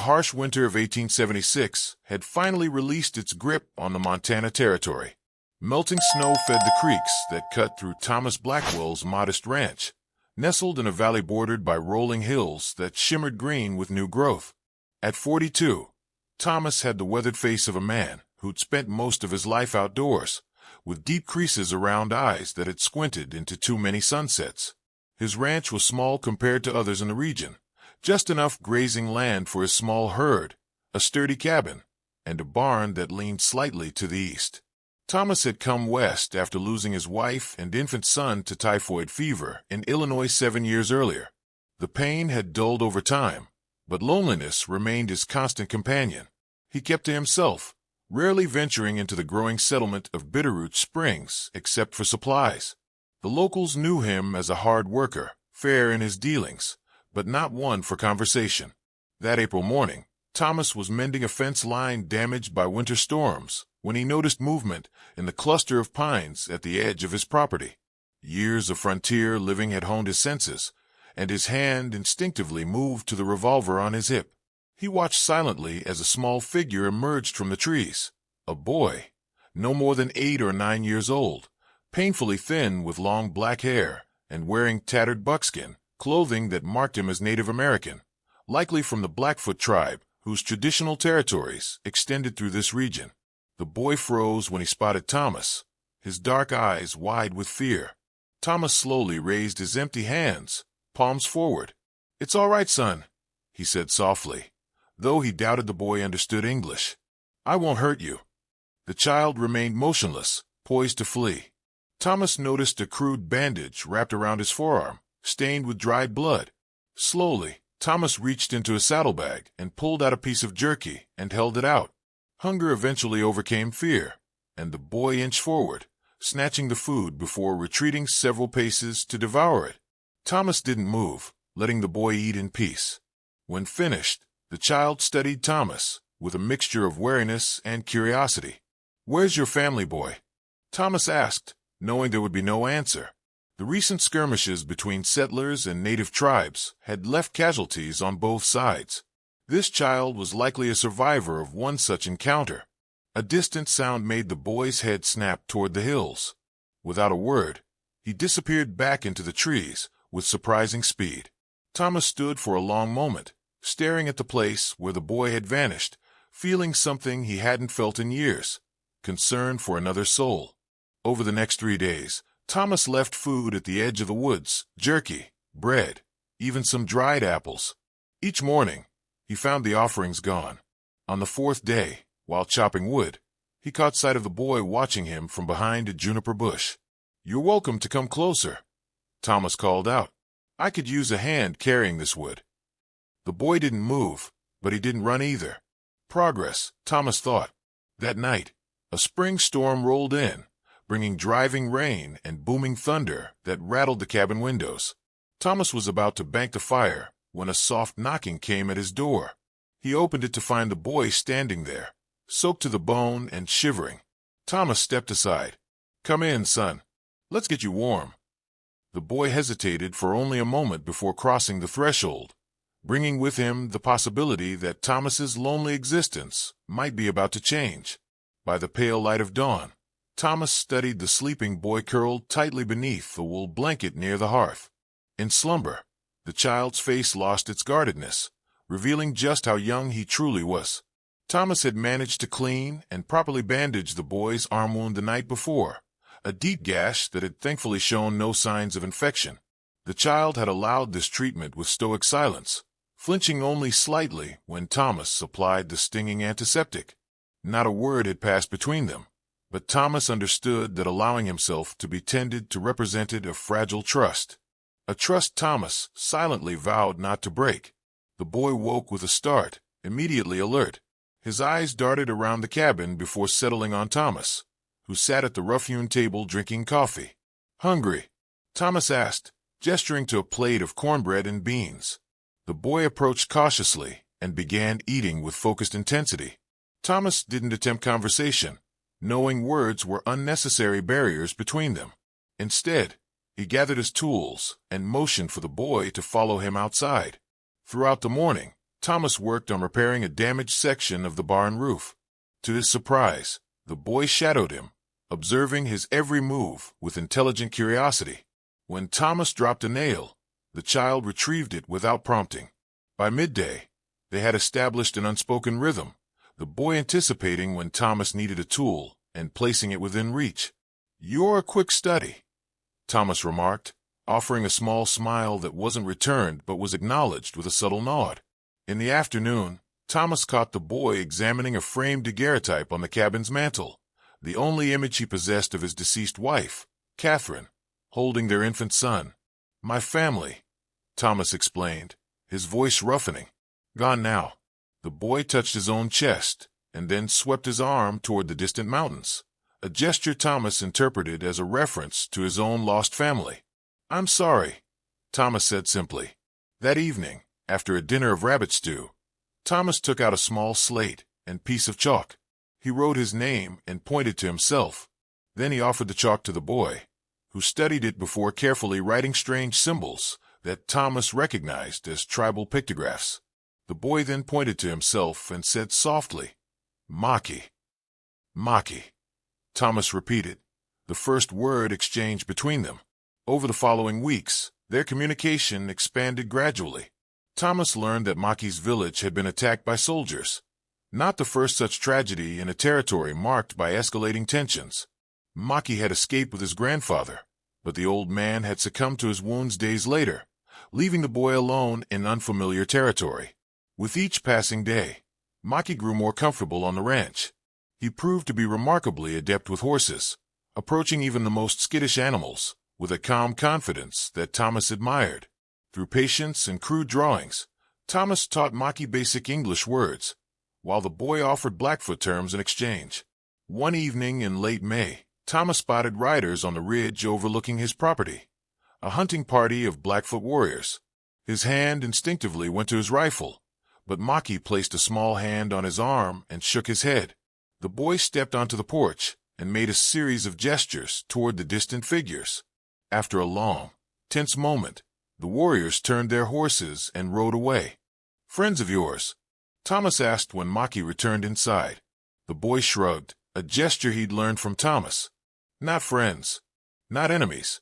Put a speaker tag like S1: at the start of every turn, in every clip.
S1: harsh winter of 1876 had finally released its grip on the Montana Territory. Melting snow fed the creeks that cut through Thomas Blackwell's modest ranch, nestled in a valley bordered by rolling hills that shimmered green with new growth. At 42, Thomas had the weathered face of a man who'd spent most of his life outdoors, with deep creases around eyes that had squinted into too many sunsets. His ranch was small compared to others in the region, just enough grazing land for his small herd, a sturdy cabin, and a barn that leaned slightly to the east. Thomas had come west after losing his wife and infant son to typhoid fever in Illinois 7 years earlier. The pain had dulled over time, but loneliness remained his constant companion. He kept to himself, rarely venturing into the growing settlement of Bitterroot Springs except for supplies. The locals knew him as a hard worker, fair in his dealings, but not one for conversation. That April morning, Thomas was mending a fence line damaged by winter storms when he noticed movement in the cluster of pines at the edge of his property. Years of frontier living had honed his senses, and his hand instinctively moved to the revolver on his hip. He watched silently as a small figure emerged from the trees. A boy, no more than 8 or 9 years old, painfully thin with long black hair and wearing tattered buckskin, clothing that marked him as Native American, likely from the Blackfoot tribe, whose traditional territories extended through this region. The boy froze when he spotted Thomas, his dark eyes wide with fear. Thomas slowly raised his empty hands, palms forward. "It's all right, son," he said softly, though he doubted the boy understood English. "I won't hurt you." The child remained motionless, poised to flee. Thomas noticed a crude bandage wrapped around his forearm, stained with dried blood. Slowly, Thomas reached into his saddlebag and pulled out a piece of jerky and held it out. Hunger eventually overcame fear, and the boy inched forward, snatching the food before retreating several paces to devour it. Thomas didn't move, letting the boy eat in peace. When finished, the child studied Thomas with a mixture of wariness and curiosity. "Where's your family, boy?" Thomas asked, knowing there would be no answer. The recent skirmishes between settlers and native tribes had left casualties on both sides. This child was likely a survivor of one such encounter. A distant sound made the boy's head snap toward the hills. Without a word, he disappeared back into the trees with surprising speed. Thomas stood for a long moment, staring at the place where the boy had vanished, feeling something he hadn't felt in years, concern for another soul. Over the next 3 days, Thomas left food at the edge of the woods, jerky, bread, even some dried apples. Each morning, he found the offerings gone. On the 4th day, while chopping wood, he caught sight of the boy watching him from behind a juniper bush. "You're welcome to come closer," Thomas called out. "I could use a hand carrying this wood." The boy didn't move, but he didn't run either. Progress, Thomas thought. That night, a spring storm rolled in, bringing driving rain and booming thunder that rattled the cabin windows. Thomas was about to bank the fire when a soft knocking came at his door. He opened it to find the boy standing there, soaked to the bone and shivering. Thomas stepped aside. "Come in, son. Let's get you warm." The boy hesitated for only a moment before crossing the threshold, bringing with him the possibility that Thomas's lonely existence might be about to change. By the pale light of dawn, Thomas studied the sleeping boy curled tightly beneath the wool blanket near the hearth. In slumber, the child's face lost its guardedness, revealing just how young he truly was. Thomas had managed to clean and properly bandage the boy's arm wound the night before, a deep gash that had thankfully shown no signs of infection. The child had allowed this treatment with stoic silence, flinching only slightly when Thomas applied the stinging antiseptic. Not a word had passed between them, but Thomas understood that allowing himself to be tended to represented a fragile trust. A trust Thomas silently vowed not to break. The boy woke with a start, immediately alert. His eyes darted around the cabin before settling on Thomas, who sat at the rough-hewn table drinking coffee. "Hungry?" Thomas asked, gesturing to a plate of cornbread and beans. The boy approached cautiously and began eating with focused intensity. Thomas didn't attempt conversation, knowing words were unnecessary barriers between them. Instead, he gathered his tools and motioned for the boy to follow him outside. Throughout the morning, Thomas worked on repairing a damaged section of the barn roof. To his surprise, the boy shadowed him, observing his every move with intelligent curiosity. When Thomas dropped a nail, the child retrieved it without prompting. By midday, they had established an unspoken rhythm, the boy anticipating when Thomas needed a tool and placing it within reach. "You're a quick study," Thomas remarked, offering a small smile that wasn't returned but was acknowledged with a subtle nod. In the afternoon, Thomas caught the boy examining a framed daguerreotype on the cabin's mantel, the only image he possessed of his deceased wife, Catherine, holding their infant son. "My family," Thomas explained, his voice roughening. "Gone now." The boy touched his own chest and then swept his arm toward the distant mountains, a gesture Thomas interpreted as a reference to his own lost family. "I'm sorry," Thomas said simply. That evening, after a dinner of rabbit stew, Thomas took out a small slate and piece of chalk. He wrote his name and pointed to himself. Then he offered the chalk to the boy, who studied it before carefully writing strange symbols that Thomas recognized as tribal pictographs. The boy then pointed to himself and said softly, "Maki." "Maki," Thomas repeated, the first word exchanged between them. Over the following weeks, their communication expanded gradually. Thomas learned that Maki's village had been attacked by soldiers, not the first such tragedy in a territory marked by escalating tensions. Maki had escaped with his grandfather, but the old man had succumbed to his wounds days later, leaving the boy alone in unfamiliar territory. With each passing day, Maki grew more comfortable on the ranch. He proved to be remarkably adept with horses, approaching even the most skittish animals with a calm confidence that Thomas admired. Through patience and crude drawings, Thomas taught Maki basic English words, while the boy offered Blackfoot terms in exchange. One evening in late May, Thomas spotted riders on the ridge overlooking his property, a hunting party of Blackfoot warriors. His hand instinctively went to his rifle, but Maki placed a small hand on his arm and shook his head. The boy stepped onto the porch and made a series of gestures toward the distant figures. After a long, tense moment, the warriors turned their horses and rode away. "Friends of yours?" Thomas asked when Maki returned inside. The boy shrugged, a gesture he'd learned from Thomas. "Not friends. Not enemies."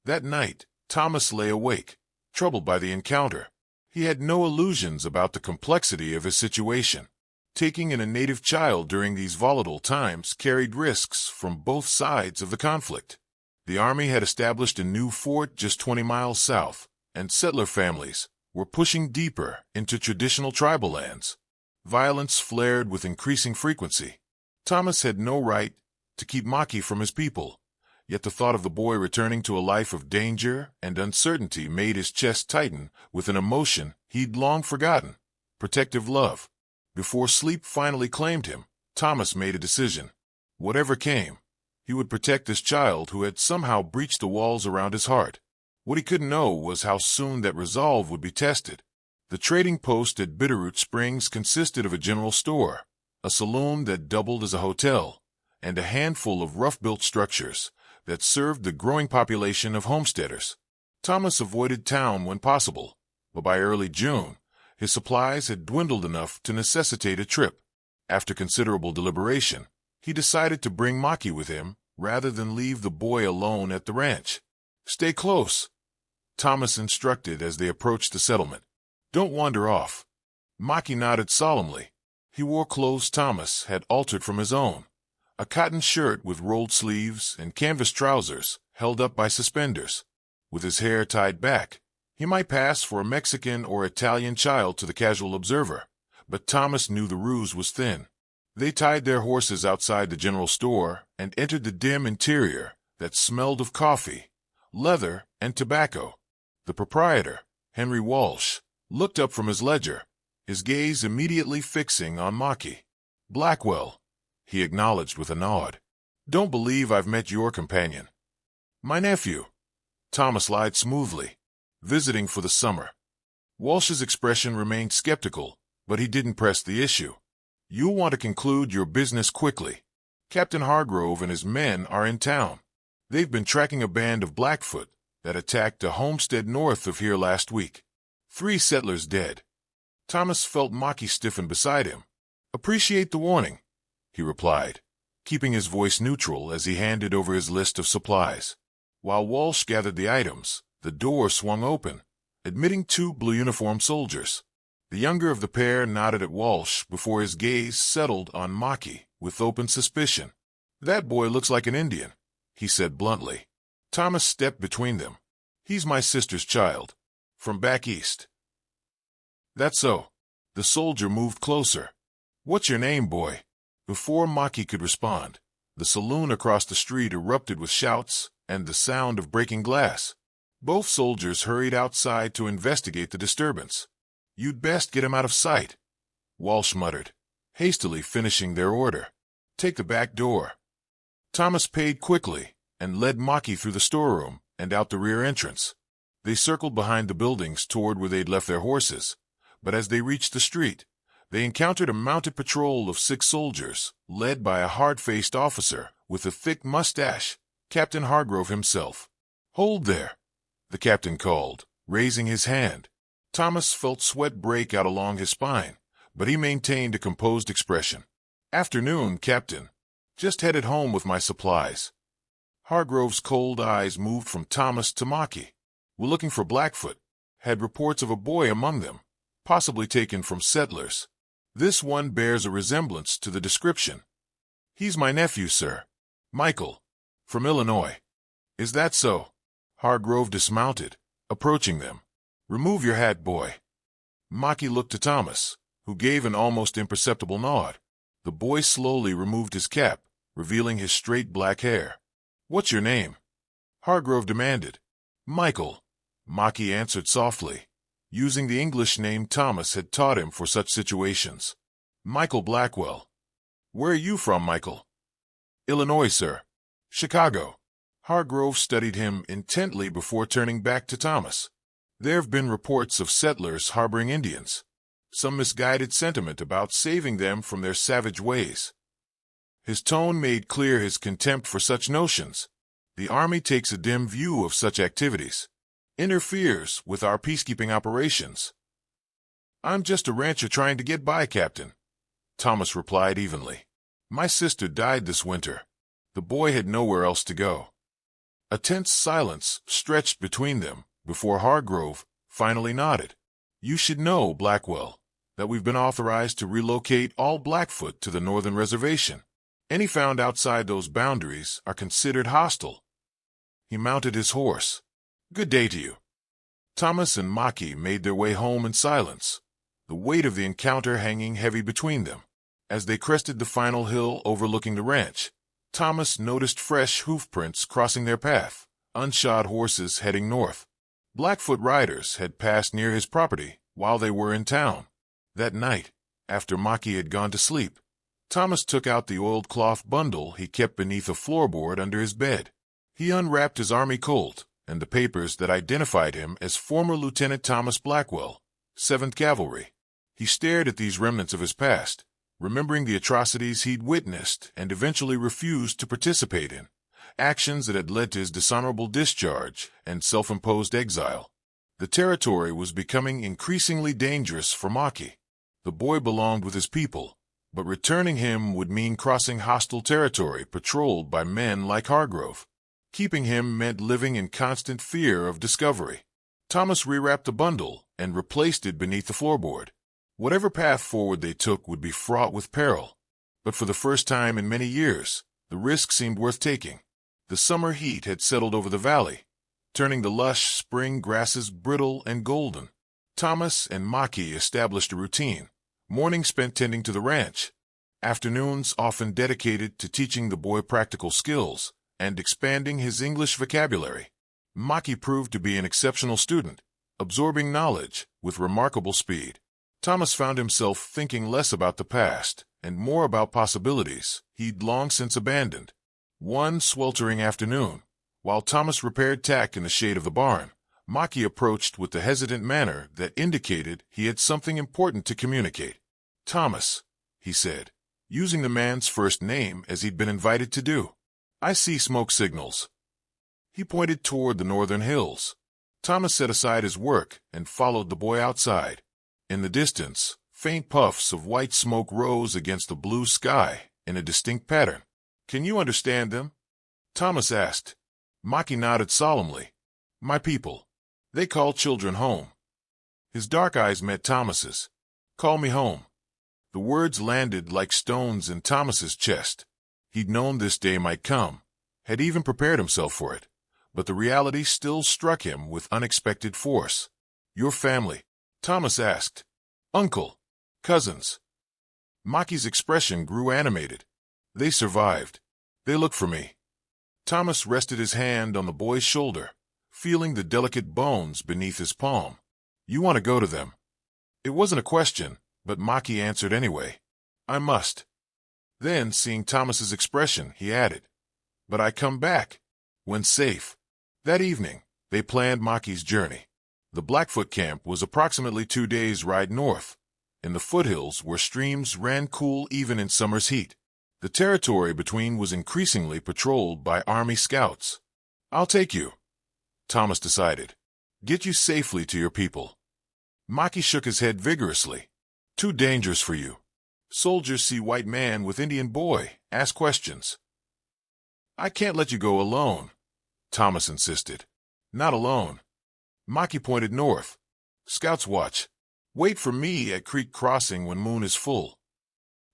S1: That night, Thomas lay awake, troubled by the encounter. He had no illusions about the complexity of his situation. Taking in a native child during these volatile times carried risks from both sides of the conflict. The army had established a new fort just 20 miles south, and settler families were pushing deeper into traditional tribal lands. Violence flared with increasing frequency. Thomas had no right to keep Maki from his people, yet the thought of the boy returning to a life of danger and uncertainty made his chest tighten with an emotion he'd long forgotten: protective love. Before sleep finally claimed him, Thomas made a decision. Whatever came, he would protect this child who had somehow breached the walls around his heart. What he couldn't know was how soon that resolve would be tested. The trading post at Bitterroot Springs consisted of a general store, a saloon that doubled as a hotel, and a handful of rough-built structures that served the growing population of homesteaders. Thomas avoided town when possible, but by early June, his supplies had dwindled enough to necessitate a trip. After considerable deliberation, he decided to bring Maki with him rather than leave the boy alone at the ranch. "Stay close," Thomas instructed as they approached the settlement. "Don't wander off." Maki nodded solemnly. He wore clothes Thomas had altered from his own, a cotton shirt with rolled sleeves and canvas trousers held up by suspenders. With his hair tied back, he might pass for a Mexican or Italian child to the casual observer, but Thomas knew the ruse was thin. They tied their horses outside the general store and entered the dim interior that smelled of coffee, leather, and tobacco. The proprietor, Henry Walsh, looked up from his ledger, his gaze immediately fixing on Maki. "Blackwell," he acknowledged with a nod. "Don't believe I've met your companion." "My nephew," Thomas lied smoothly. "Visiting for the summer." Walsh's expression remained skeptical, but he didn't press the issue. "You'll want to conclude your business quickly. Captain Hargrove and his men are in town. They've been tracking a band of Blackfoot that attacked a homestead north of here last week. 3 settlers dead." Thomas felt Maki stiffen beside him. "Appreciate the warning," he replied, keeping his voice neutral as he handed over his list of supplies. While Walsh gathered the items, the door swung open, admitting 2 blue-uniformed soldiers. The younger of the pair nodded at Walsh before his gaze settled on Maki with open suspicion. "That boy looks like an Indian," he said bluntly. Thomas stepped between them. "He's my sister's child. From back east." "That's so." The soldier moved closer. "What's your name, boy?" Before Maki could respond, the saloon across the street erupted with shouts and the sound of breaking glass. Both soldiers hurried outside to investigate the disturbance. "You'd best get him out of sight," Walsh muttered, hastily finishing their order. "Take the back door." Thomas paid quickly and led Maki through the storeroom and out the rear entrance. They circled behind the buildings toward where they'd left their horses, but as they reached the street, they encountered a mounted patrol of 6 soldiers, led by a hard-faced officer with a thick mustache, Captain Hargrove himself. "Hold there," the captain called, raising his hand. Thomas felt sweat break out along his spine, but he maintained a composed expression. "Afternoon, Captain. Just headed home with my supplies." Hargrove's cold eyes moved from Thomas to Maki. "We're looking for Blackfoot. Had reports of a boy among them, possibly taken from settlers. This one bears a resemblance to the description." "He's my nephew, sir. Michael. From Illinois." "Is that so?" Hargrove dismounted, approaching them. "Remove your hat, boy." Maki looked to Thomas, who gave an almost imperceptible nod. The boy slowly removed his cap, revealing his straight black hair. "What's your name?" Hargrove demanded. "Michael," Maki answered softly, using the English name Thomas had taught him for such situations. "Michael Blackwell." "Where are you from, Michael?" "Illinois, sir." "Chicago." Hargrove studied him intently before turning back to Thomas. "There have been reports of settlers harboring Indians. Some misguided sentiment about saving them from their savage ways." His tone made clear his contempt for such notions. "The Army takes a dim view of such activities. Interferes with our peacekeeping operations." "I'm just a rancher trying to get by, Captain," Thomas replied evenly. "My sister died this winter. The boy had nowhere else to go." A tense silence stretched between them before Hargrove finally nodded. "You should know, Blackwell, that we've been authorized to relocate all Blackfoot to the northern reservation. Any found outside those boundaries are considered hostile." He mounted his horse. "Good day to you." Thomas and Maki made their way home in silence, the weight of the encounter hanging heavy between them. As they crested the final hill overlooking the ranch, Thomas noticed fresh hoof prints crossing their path, unshod horses heading north. Blackfoot riders had passed near his property while they were in town. That night, after Maki had gone to sleep, Thomas took out the oiled cloth bundle he kept beneath a floorboard under his bed. He unwrapped his army colt and the papers that identified him as former Lieutenant Thomas Blackwell, 7th Cavalry. He stared at these remnants of his past, remembering the atrocities he'd witnessed and eventually refused to participate in, actions that had led to his dishonorable discharge and self-imposed exile. The territory was becoming increasingly dangerous for Maki. The boy belonged with his people, but returning him would mean crossing hostile territory patrolled by men like Hargrove. Keeping him meant living in constant fear of discovery. Thomas rewrapped the bundle and replaced it beneath the floorboard. Whatever path forward they took would be fraught with peril, but for the first time in many years, the risk seemed worth taking. The summer heat had settled over the valley, turning the lush spring grasses brittle and golden. Thomas and Maki established a routine, mornings spent tending to the ranch, afternoons often dedicated to teaching the boy practical skills and expanding his English vocabulary. Maki proved to be an exceptional student, absorbing knowledge with remarkable speed. Thomas found himself thinking less about the past and more about possibilities he'd long since abandoned. One sweltering afternoon, while Thomas repaired tack in the shade of the barn, Maki approached with the hesitant manner that indicated he had something important to communicate. "Thomas," he said, using the man's first name as he'd been invited to do, "I see smoke signals." He pointed toward the northern hills. Thomas set aside his work and followed the boy outside. In the distance, faint puffs of white smoke rose against the blue sky in a distinct pattern. "Can you understand them?" Thomas asked. Maki nodded solemnly. "My people. They call children home." His dark eyes met Thomas's. "Call me home." The words landed like stones in Thomas's chest. He'd known this day might come, had even prepared himself for it, but the reality still struck him with unexpected force. "Your family?" Thomas asked. "Uncle. Cousins." Maki's expression grew animated. "They survived. They look for me." Thomas rested his hand on the boy's shoulder, feeling the delicate bones beneath his palm. "You want to go to them?" It wasn't a question, but Maki answered anyway. "I must." Then, seeing Thomas's expression, he added, "But I come back, when safe." That evening, they planned Maki's journey. The Blackfoot camp was approximately 2 days' ride north, in the foothills where streams ran cool even in summer's heat. The territory between was increasingly patrolled by Army scouts. "I'll take you," Thomas decided. "Get you safely to your people." Maki shook his head vigorously. "Too dangerous for you. Soldiers see white man with Indian boy, ask questions." "I can't let you go alone," Thomas insisted. "Not alone." Maki pointed north. "Scouts watch. Wait for me at Creek Crossing when moon is full."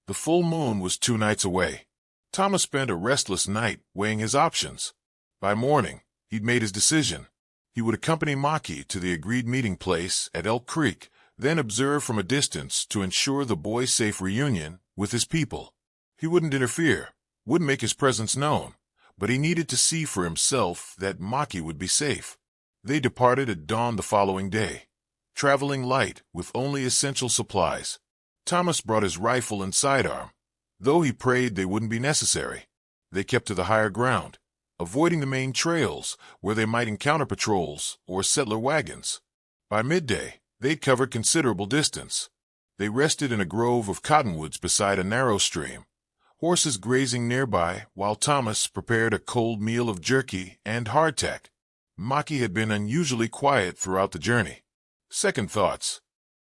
S1: The full moon was 2 nights away. Thomas spent a restless night weighing his options. By morning, he'd made his decision. He would accompany Maki to the agreed meeting place at Elk Creek, then observe from a distance to ensure the boy's safe reunion with his people. He wouldn't interfere, wouldn't make his presence known, but he needed to see for himself that Maki would be safe. They departed at dawn the following day, traveling light with only essential supplies. Thomas brought his rifle and sidearm, though he prayed they wouldn't be necessary. They kept to the higher ground, avoiding the main trails where they might encounter patrols or settler wagons. By midday, they'd covered considerable distance. They rested in a grove of cottonwoods beside a narrow stream, horses grazing nearby while Thomas prepared a cold meal of jerky and hardtack. Maki had been unusually quiet throughout the journey. "Second thoughts?"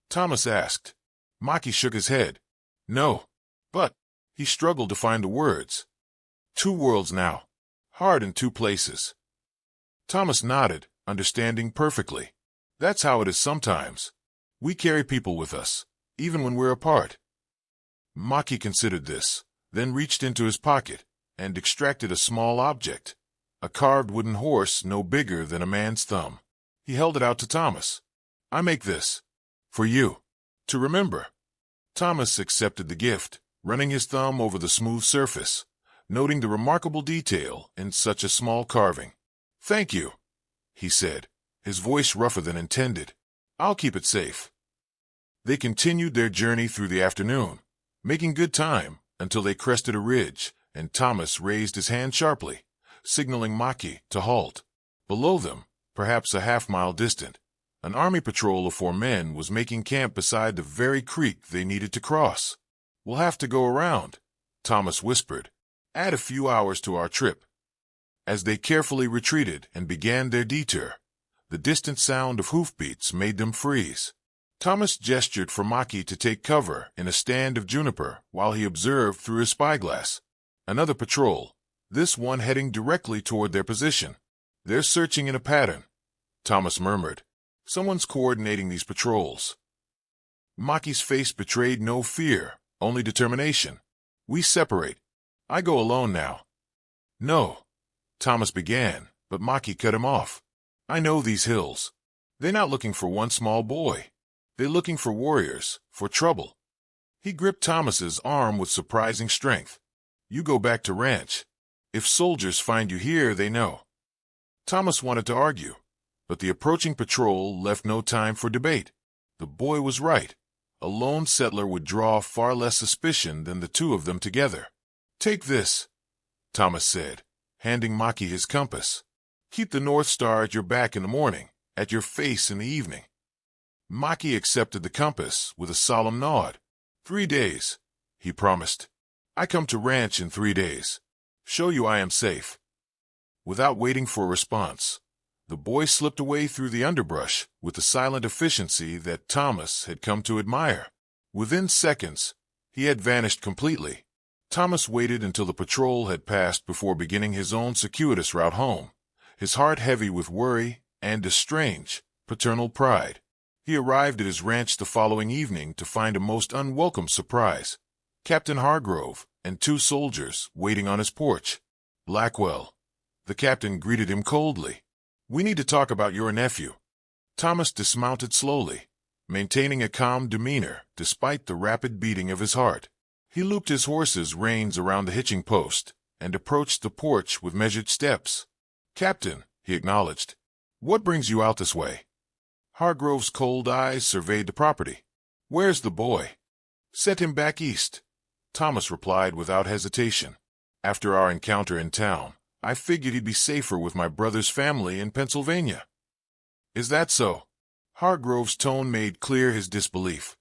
S1: Thomas asked. Maki shook his head. "No, but..." He struggled to find the words. "2 worlds now. Hard in 2 places." Thomas nodded, understanding perfectly. "That's how it is sometimes. We carry people with us, even when we're apart." Maki considered this, then reached into his pocket and extracted a small object, a carved wooden horse no bigger than a man's thumb. He held it out to Thomas. "I make this. For you. To remember." Thomas accepted the gift, running his thumb over the smooth surface, noting the remarkable detail in such a small carving. "Thank you," he said, his voice rougher than intended. "I'll keep it safe." They continued their journey through the afternoon, making good time until they crested a ridge, and Thomas raised his hand sharply, signaling Maki to halt. Below them, perhaps a half-mile distant, an army patrol of 4 men was making camp beside the very creek they needed to cross. "We'll have to go around," Thomas whispered. "Add a few hours to our trip." As they carefully retreated and began their detour, the distant sound of hoofbeats made them freeze. Thomas gestured for Maki to take cover in a stand of juniper while he observed through his spyglass. Another patrol, this one heading directly toward their position. "They're searching in a pattern," Thomas murmured. "Someone's coordinating these patrols." Maki's face betrayed no fear, only determination. "We separate. I go alone now." "No," Thomas began, but Maki cut him off. "I know these hills. They're not looking for one small boy. They're looking for warriors, for trouble." He gripped Thomas's arm with surprising strength. "You go back to ranch. If soldiers find you here, they know." Thomas wanted to argue, but the approaching patrol left no time for debate. The boy was right. A lone settler would draw far less suspicion than the 2 of them together. "Take this," Thomas said, handing Maki his compass. "Keep the North Star at your back in the morning, at your face in the evening." Maki accepted the compass with a solemn nod. 3 days, he promised. "I come to ranch in 3 days. Show you I am safe." Without waiting for a response, The boy slipped away through the underbrush with the silent efficiency that Thomas had come to admire. Within seconds, he had vanished completely. Thomas waited until the patrol had passed before beginning his own circuitous route home, his heart heavy with worry and a strange, paternal pride. He arrived at his ranch the following evening to find a most unwelcome surprise. Captain Hargrove and 2 soldiers waiting on his porch. "Blackwell," the captain greeted him coldly. "We need to talk about your nephew." Thomas dismounted slowly, maintaining a calm demeanor despite the rapid beating of his heart. He looped his horse's reins around the hitching post and approached the porch with measured steps. "Captain," he acknowledged, "what brings you out this way?" Hargrove's cold eyes surveyed the property. "Where's the boy?" "Sent him back east," Thomas replied without hesitation. "After our encounter in town, I figured he'd be safer with my brother's family in Pennsylvania." "Is that so?" Hargrove's tone made clear his disbelief.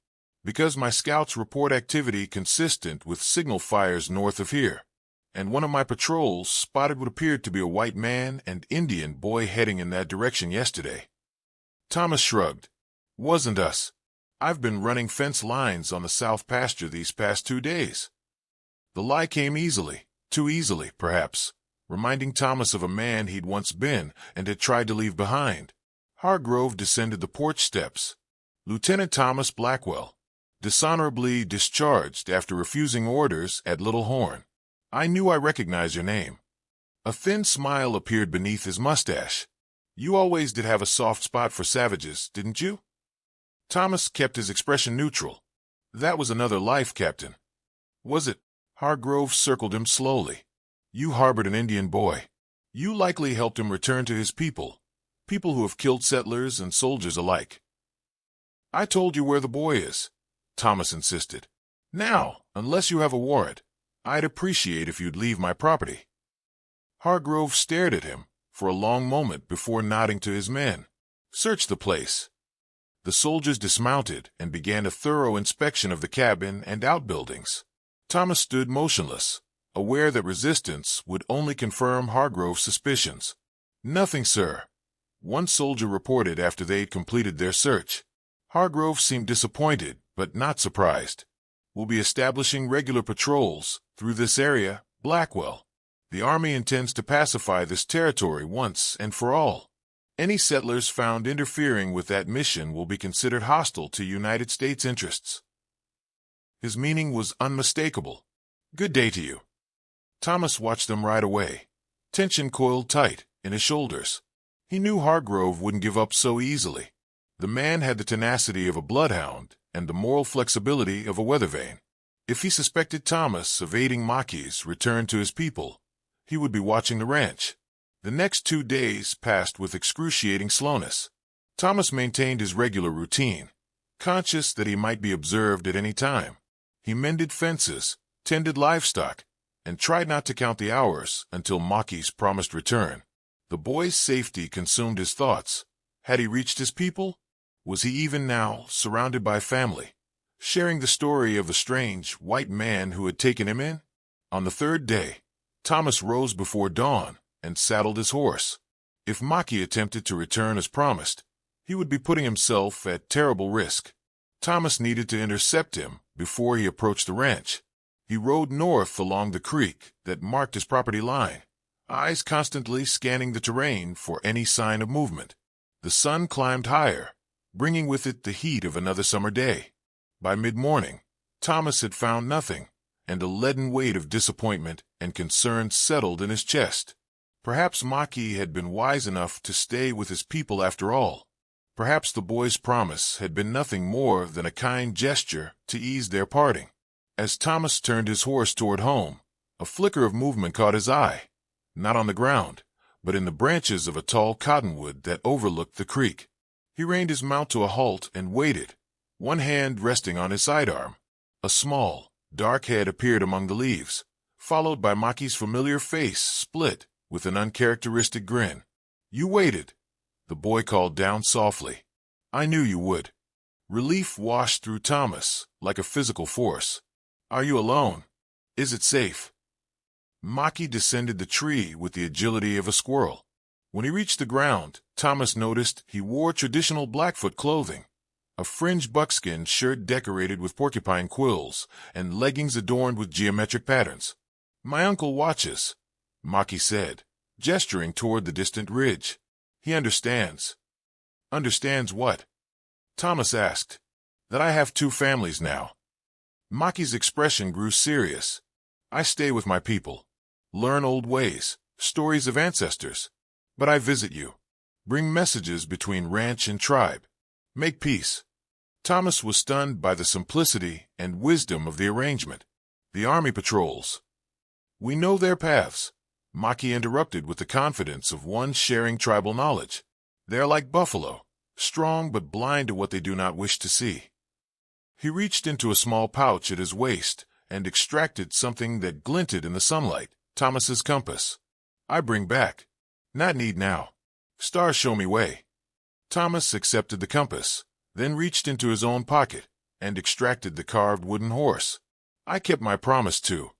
S1: "Because my scouts report activity consistent with signal fires north of here, and one of my patrols spotted what appeared to be a white man and Indian boy heading in that direction yesterday." Thomas shrugged. "Wasn't us. I've been running fence lines on the south pasture these past 2 days." The lie came easily, too easily, perhaps, reminding Thomas of a man he'd once been and had tried to leave behind. Hargrove descended the porch steps. "Lieutenant Thomas Blackwell, dishonorably discharged after refusing orders at Little Horn. I knew I recognized your name." A thin smile appeared beneath his mustache. "You always did have a soft spot for savages, didn't you?" Thomas kept his expression neutral. "That was another life, Captain." "Was it?" Hargrove circled him slowly. "You harbored an Indian boy. You likely helped him return to his people who have killed settlers and soldiers alike." "I told you where the boy is," Thomas insisted. "Now, unless you have a warrant, I'd appreciate if you'd leave my property." Hargrove stared at him for a long moment before nodding to his men. "Search the place." The soldiers dismounted and began a thorough inspection of the cabin and outbuildings. Thomas stood motionless, aware that resistance would only confirm Hargrove's suspicions. "Nothing, sir," one soldier reported after they had completed their search. Hargrove seemed disappointed, but not surprised. "We'll be establishing regular patrols through this area, Blackwell. The Army intends to pacify this territory once and for all. Any settlers found interfering with that mission will be considered hostile to United States interests." His meaning was unmistakable. "Good day to you." Thomas watched them ride away. Tension coiled tight in his shoulders. He knew Hargrove wouldn't give up so easily. The man had the tenacity of a bloodhound and the moral flexibility of a weather vane. If he suspected Thomas of aiding Maquis' return to his people, he would be watching the ranch. The next 2 days passed with excruciating slowness. Thomas maintained his regular routine, conscious that he might be observed at any time. He mended fences, tended livestock, and tried not to count the hours until Maquis' promised return. The boy's safety consumed his thoughts. Had he reached his people? Was he even now surrounded by family, sharing the story of the strange white man who had taken him in? On the 3rd day, Thomas rose before dawn and saddled his horse. If Maquis attempted to return as promised, he would be putting himself at terrible risk. Thomas needed to intercept him before he approached the ranch. He rode north along the creek that marked his property line, eyes constantly scanning the terrain for any sign of movement. The sun climbed higher, bringing with it the heat of another summer day. By mid-morning, Thomas had found nothing, and a leaden weight of disappointment and concern settled in his chest. Perhaps Maquis had been wise enough to stay with his people after all. Perhaps the boy's promise had been nothing more than a kind gesture to ease their parting. As Thomas turned his horse toward home, a flicker of movement caught his eye, not on the ground, but in the branches of a tall cottonwood that overlooked the creek. He reined his mount to a halt and waited, one hand resting on his sidearm. A small, dark head appeared among the leaves, followed by Maquis' familiar face split with an uncharacteristic grin. "You waited," the boy called down softly. "I knew you would." Relief washed through Thomas like a physical force. "Are you alone? Is it safe?" Maquis descended the tree with the agility of a squirrel. When he reached the ground, Thomas noticed he wore traditional Blackfoot clothing, a fringed buckskin shirt decorated with porcupine quills, and leggings adorned with geometric patterns. "My uncle watches," Maki said, gesturing toward the distant ridge. "He understands." "Understands what?" Thomas asked. "That I have two families now." Maki's expression grew serious. "I stay with my people, learn old ways, stories of ancestors. But I visit you, bring messages between ranch and tribe, make peace." Thomas was stunned by the simplicity and wisdom of the arrangement. "The army patrols. We know their paths," Maki interrupted with the confidence of one sharing tribal knowledge. "They are like buffalo, strong but blind to what they do not wish to see." He reached into a small pouch at his waist and extracted something that glinted in the sunlight. "Thomas's compass. I bring back. Not need now. Stars show me way." Thomas accepted the compass, then reached into his own pocket and extracted the carved wooden horse. "I kept my promise too."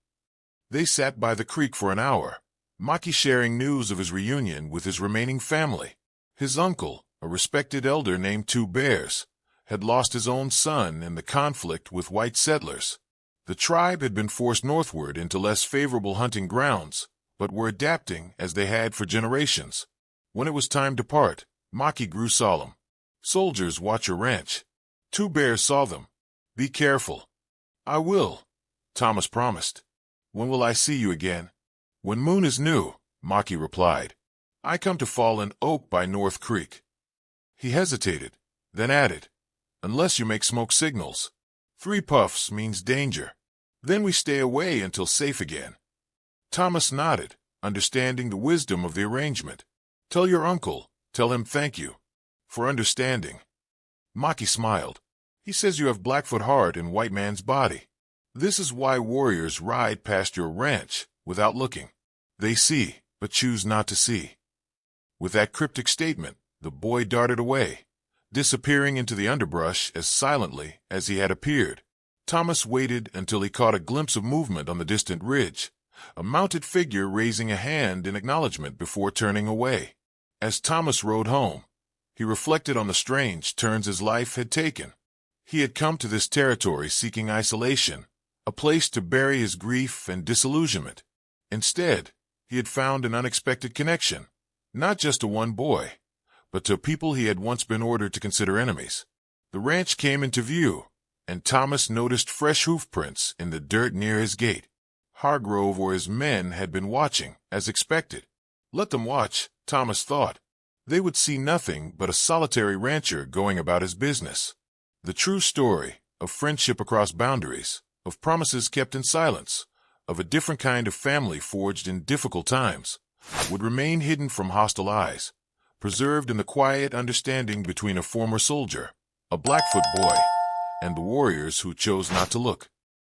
S1: They sat by the creek for an hour, Maki sharing news of his reunion with his remaining family. His uncle, a respected elder named Two Bears, had lost his own son in the conflict with white settlers. The tribe had been forced northward into less favorable hunting grounds, but were adapting as they had for generations. When it was time to part, Maki grew solemn. "Soldiers watch your ranch. Two Bears saw them. Be careful." "I will," Thomas promised. "When will I see you again?" "When moon is new," Maki replied. "I come to Fallen Oak by North Creek." He hesitated, then added, "Unless you make smoke signals. 3 puffs means danger. Then we stay away until safe again." Thomas nodded, understanding the wisdom of the arrangement. "Tell your uncle, tell him thank you for understanding." Maki smiled. "He says you have Blackfoot heart and white man's body. This is why warriors ride past your ranch without looking. They see, but choose not to see." With that cryptic statement, the boy darted away, disappearing into the underbrush as silently as he had appeared. Thomas waited until he caught a glimpse of movement on the distant ridge, a mounted figure raising a hand in acknowledgement before turning away. As Thomas rode home, he reflected on the strange turns his life had taken. He had come to this territory seeking isolation, a place to bury his grief and disillusionment. Instead, he had found an unexpected connection, not just to one boy, but to people he had once been ordered to consider enemies. The ranch came into view, and Thomas noticed fresh hoof prints in the dirt near his gate. Hargrove or his men had been watching, as expected. Let them watch, Thomas thought. They would see nothing but a solitary rancher going about his business. The true story of friendship across boundaries, of promises kept in silence, of a different kind of family forged in difficult times, would remain hidden from hostile eyes, preserved in the quiet understanding between a former soldier, a Blackfoot boy, and the warriors who chose not to look.